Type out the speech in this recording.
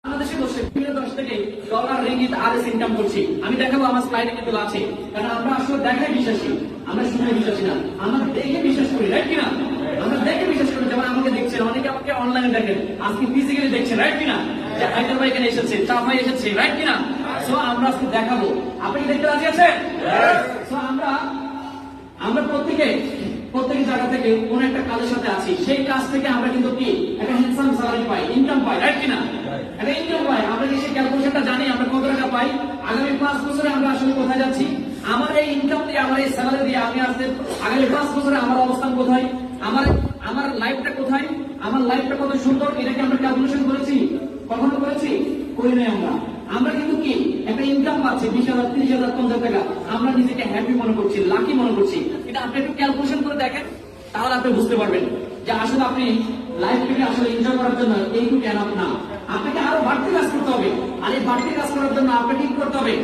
বাংলাদেশে বসে বিভিন্ন দেশ থেকে ডলার রিঙ্গিত আরএস ইনকাম করছি। আমি দেখাবো আমার স্লাইডে কিন্তু আছে, কারণ আমরা আসলে দেখাই বিশ্বাসী, আমরা শুনে বিশ্বাসী না, আমরা দেখে বিশ্বাস করি, রাইট কিনা? আমরা দেখে বিশ্বাস করি। যেমন আমাকে দেখছেন, অনেকে আমাকে অনলাইনে দেখেন, আজকে ফিজিক্যালি দেখছেন, রাইট কিনা? যে হায়দার ভাই এখানে এসেছে, চা ভাই এসেছে, রাইট কিনা? সো আমরা আজকে দেখাবো। আপনি কি দেখতে রাজি আছেন? সো আমরা প্রত্যেক জায়গা থেকে কোন একটা কাজের সাথে আছি, সেই কাজ থেকে আমরা কিন্তু কি একটা হ্যান্ডসাম স্যালারি পাই, ইনকাম পাই, রাইট কিনা? একটা ইনকাম পাই। আমরা কি সেই ক্যালকুলেশনটা জানি আমরা কত টাকা পাই? আগামী 5 বছরে আমরা আসলে কোথায় যাচ্ছি? আমার এই ইনকাম দিয়ে, আমার এই স্যালারি দিয়ে আমি আসতে আগামী 5 বছরে আমার অবস্থান কোথায়, আমার লাইফটা কোথায়, আমার লাইফটা কত সুন্দর, এটা কি আমরা ক্যালকুলেশন করেছি? কখনো করেছি? করি নাই। আমরা কিন্তু কি একটা ইনকাম পাচ্ছি 20,000, 30,000, 50,000 টাকা, আমরা নিজেকে হ্যাপি মনে করছি, লাকি মনে করছি। এটা আপনি একটু ক্যালকুলেশন করে দেখেন, তাহলে আপনি বুঝতে পারবেন যে আসলে আপনি লাইফটাকে আসলে এনজয় করার জন্য এইটুকু এনাফ না। আপনাকে আরো বাড়তি কাজ করতে হবে, আর এই বাড়তি কাজ করার জন্য আপনাকে কি করতে হবে?